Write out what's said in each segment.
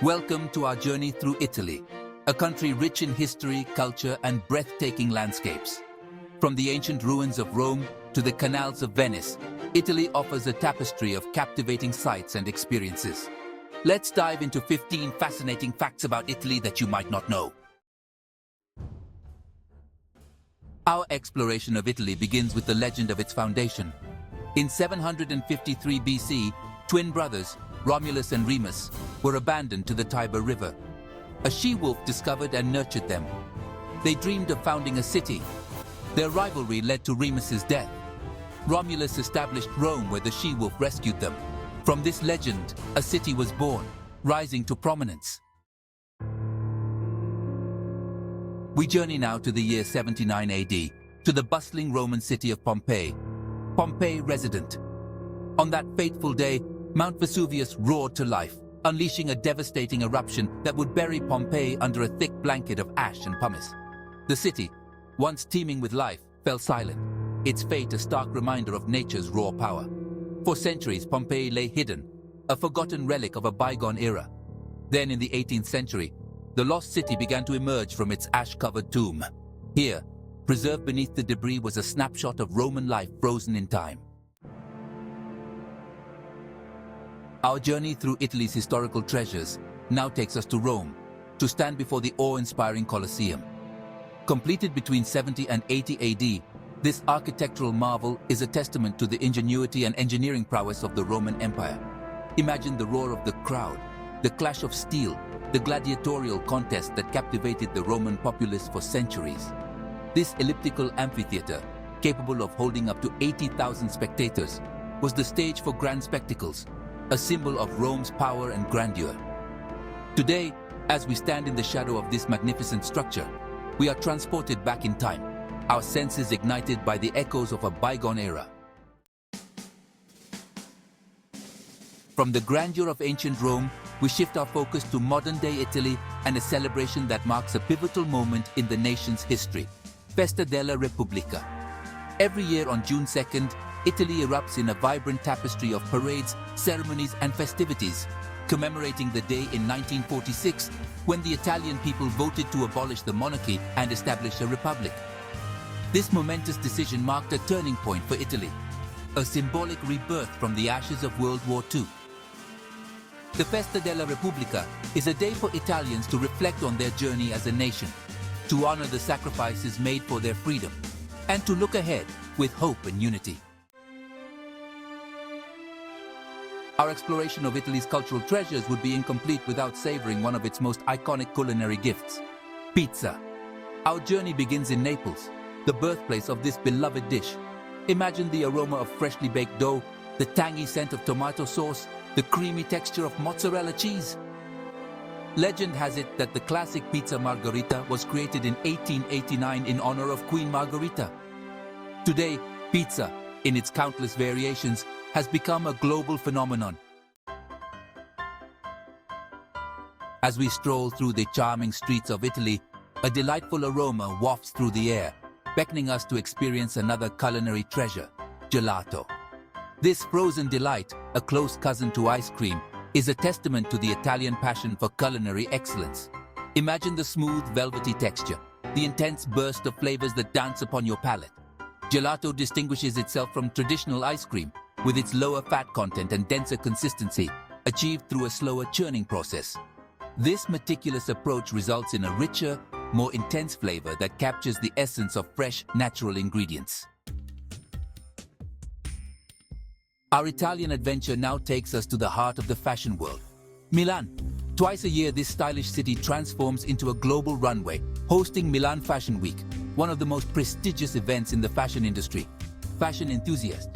Welcome to our journey through Italy, a country rich in history, culture, and breathtaking landscapes. From the ancient ruins of Rome to the canals of Venice, Italy offers a tapestry of captivating sights and experiences. Let's dive into 15 fascinating facts about Italy that you might not know. Our exploration of Italy begins with the legend of its foundation. In 753 BC, twin brothers, Romulus and Remus, were abandoned to the Tiber River. A she-wolf discovered and nurtured them. They dreamed of founding a city. Their rivalry led to Remus's death. Romulus established Rome, where the she-wolf rescued them. From this legend, a city was born, rising to prominence. We journey now to the year 79 AD, to the bustling Roman city of Pompeii. Pompeii resident. On that fateful day, Mount Vesuvius roared to life, unleashing a devastating eruption that would bury Pompeii under a thick blanket of ash and pumice. The city, once teeming with life, fell silent, its fate a stark reminder of nature's raw power. For centuries, Pompeii lay hidden, a forgotten relic of a bygone era. Then in the 18th century, the lost city began to emerge from its ash-covered tomb. Here, preserved beneath the debris, was a snapshot of Roman life frozen in time. Our journey through Italy's historical treasures now takes us to Rome, to stand before the awe-inspiring Colosseum. Completed between 70 and 80 AD, this architectural marvel is a testament to the ingenuity and engineering prowess of the Roman Empire. Imagine the roar of the crowd, the clash of steel, the gladiatorial contest that captivated the Roman populace for centuries. This elliptical amphitheater, capable of holding up to 80,000 spectators, was the stage for grand spectacles, a symbol of Rome's power and grandeur. Today, as we stand in the shadow of this magnificent structure, we are transported back in time, our senses ignited by the echoes of a bygone era. From the grandeur of ancient Rome, we shift our focus to modern-day Italy and a celebration that marks a pivotal moment in the nation's history, Festa della Repubblica. Every year on June 2nd, Italy erupts in a vibrant tapestry of parades, ceremonies, and festivities, commemorating the day in 1946 when the Italian people voted to abolish the monarchy and establish a republic. This momentous decision marked a turning point for Italy, a symbolic rebirth from the ashes of World War II. The Festa della Repubblica is a day for Italians to reflect on their journey as a nation, to honor the sacrifices made for their freedom, and to look ahead with hope and unity. Our exploration of Italy's cultural treasures would be incomplete without savoring one of its most iconic culinary gifts, pizza. Our journey begins in Naples, the birthplace of this beloved dish. Imagine the aroma of freshly baked dough, the tangy scent of tomato sauce, the creamy texture of mozzarella cheese. Legend has it that the classic pizza margherita was created in 1889 in honor of Queen Margherita. Today, pizza, in its countless variations, has become a global phenomenon. As we stroll through the charming streets of Italy, a delightful aroma wafts through the air, beckoning us to experience another culinary treasure, gelato. This frozen delight, a close cousin to ice cream, is a testament to the Italian passion for culinary excellence. Imagine the smooth, velvety texture, the intense burst of flavors that dance upon your palate. Gelato distinguishes itself from traditional ice cream, with its lower fat content and denser consistency, achieved through a slower churning process. This meticulous approach results in a richer, more intense flavor that captures the essence of fresh, natural ingredients. Our Italian adventure now takes us to the heart of the fashion world, Milan. Twice a year, this stylish city transforms into a global runway, hosting Milan Fashion Week, one of the most prestigious events in the fashion industry. Fashion enthusiasts,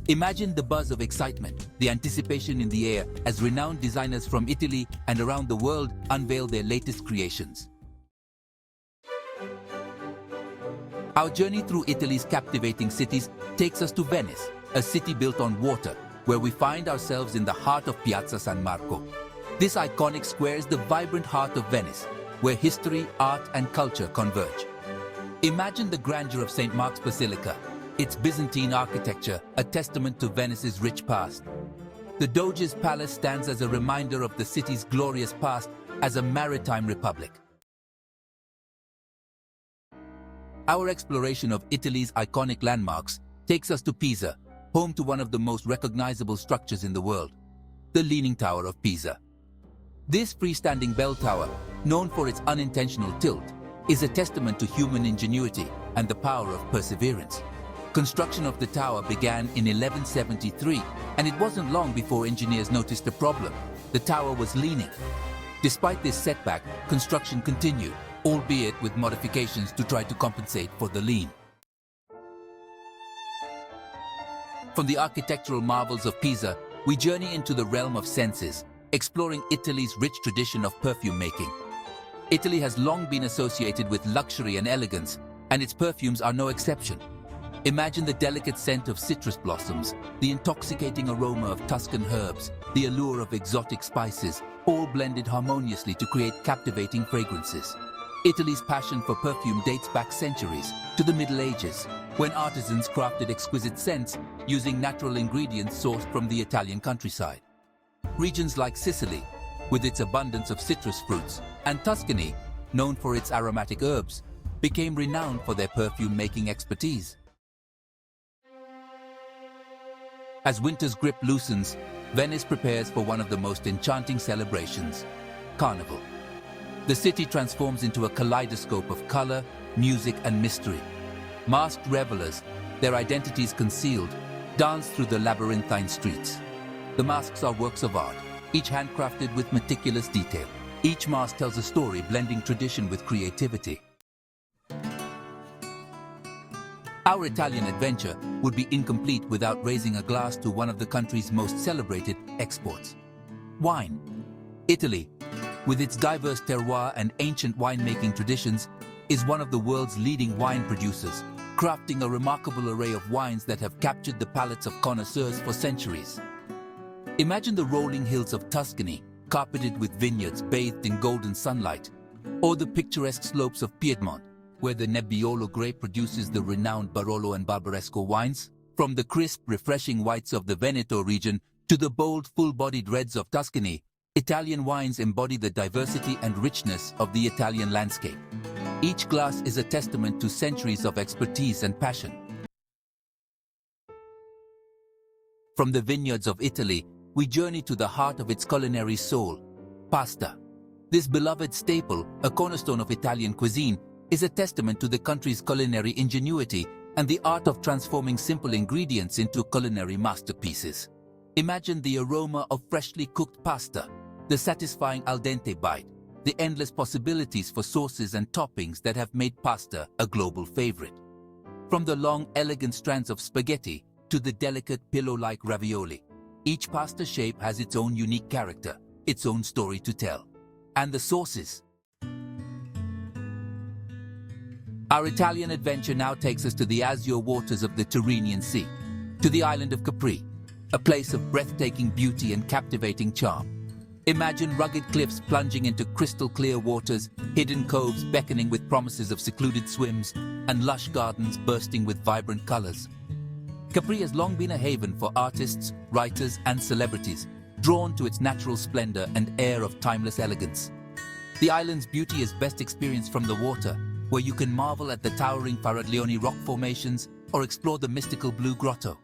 imagine the buzz of excitement, the anticipation in the air as renowned designers from Italy and around the world unveil their latest creations. Our journey through Italy's captivating cities takes us to Venice, a city built on water, where we find ourselves in the heart of Piazza San Marco. This iconic square is the vibrant heart of Venice, where history, art, and culture converge. Imagine the grandeur of St. Mark's Basilica, its Byzantine architecture, a testament to Venice's rich past. The Doge's palace stands as a reminder of the city's glorious past as a maritime republic. Our exploration of Italy's iconic landmarks takes us to Pisa, home to one of the most recognizable structures in the world, the Leaning Tower of Pisa. This freestanding bell tower, known for its unintentional tilt, is a testament to human ingenuity and the power of perseverance. Construction of the tower began in 1173, and it wasn't long before engineers noticed a problem. The tower was leaning. Despite this setback, construction continued, albeit with modifications to try to compensate for the lean. From the architectural marvels of Pisa, we journey into the realm of senses, exploring Italy's rich tradition of perfume making. Italy has long been associated with luxury and elegance, and its perfumes are no exception. Imagine the delicate scent of citrus blossoms, the intoxicating aroma of Tuscan herbs, the allure of exotic spices, all blended harmoniously to create captivating fragrances. Italy's passion for perfume dates back centuries, to the Middle Ages, when artisans crafted exquisite scents using natural ingredients sourced from the Italian countryside. Regions like Sicily, with its abundance of citrus fruits, and Tuscany, known for its aromatic herbs, became renowned for their perfume-making expertise. As winter's grip loosens, Venice prepares for one of the most enchanting celebrations, Carnival. The city transforms into a kaleidoscope of color, music, and mystery. Masked revelers, their identities concealed, dance through the labyrinthine streets. The masks are works of art, each handcrafted with meticulous detail. Each mask tells a story blending tradition with creativity. Our Italian adventure would be incomplete without raising a glass to one of the country's most celebrated exports: wine. Italy, with its diverse terroir and ancient winemaking traditions, is one of the world's leading wine producers, crafting a remarkable array of wines that have captured the palates of connoisseurs for centuries. Imagine the rolling hills of Tuscany, carpeted with vineyards bathed in golden sunlight, or the picturesque slopes of Piedmont, where the Nebbiolo grape produces the renowned Barolo and Barbaresco wines. From the crisp, refreshing whites of the Veneto region to the bold, full-bodied reds of Tuscany, Italian wines embody the diversity and richness of the Italian landscape. Each glass is a testament to centuries of expertise and passion. From the vineyards of Italy, we journey to the heart of its culinary soul, pasta. This beloved staple, a cornerstone of Italian cuisine, is a testament to the country's culinary ingenuity and the art of transforming simple ingredients into culinary masterpieces. Imagine the aroma of freshly cooked pasta, the satisfying al dente bite, the endless possibilities for sauces and toppings that have made pasta a global favorite. From the long, elegant strands of spaghetti to the delicate pillow-like ravioli, each pasta shape has its own unique character, its own story to tell. And the sauces. Our Italian adventure now takes us to the azure waters of the Tyrrhenian Sea, to the island of Capri, a place of breathtaking beauty and captivating charm. Imagine rugged cliffs plunging into crystal-clear waters, hidden coves beckoning with promises of secluded swims, and lush gardens bursting with vibrant colors. Capri has long been a haven for artists, writers, and celebrities, drawn to its natural splendor and air of timeless elegance. The island's beauty is best experienced from the water, where you can marvel at the towering Faraglioni rock formations or explore the mystical Blue Grotto.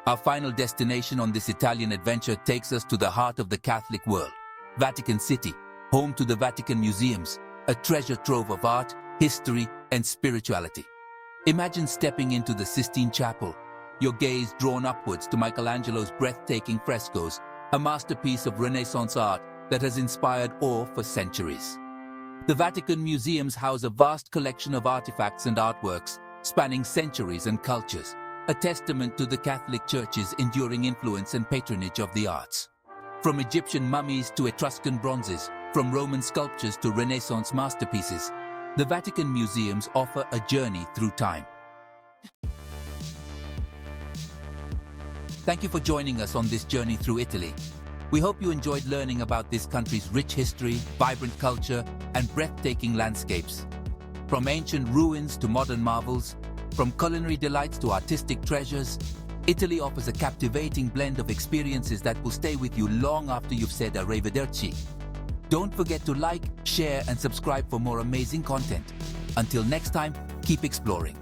Our final destination on this Italian adventure takes us to the heart of the Catholic world, Vatican City, home to the Vatican Museums, a treasure trove of art, history, and spirituality. Imagine stepping into the Sistine Chapel, your gaze drawn upwards to Michelangelo's breathtaking frescoes, a masterpiece of Renaissance art that has inspired awe for centuries. The Vatican Museums house a vast collection of artifacts and artworks spanning centuries and cultures, a testament to the Catholic Church's enduring influence and patronage of the arts. From Egyptian mummies to Etruscan bronzes, from Roman sculptures to Renaissance masterpieces, the Vatican Museums offer a journey through time. Thank you for joining us on this journey through Italy. We hope you enjoyed learning about this country's rich history, vibrant culture, and breathtaking landscapes. From ancient ruins to modern marvels, from culinary delights to artistic treasures, Italy offers a captivating blend of experiences that will stay with you long after you've said arrivederci. Don't forget to like, share, and subscribe for more amazing content. Until next time, keep exploring.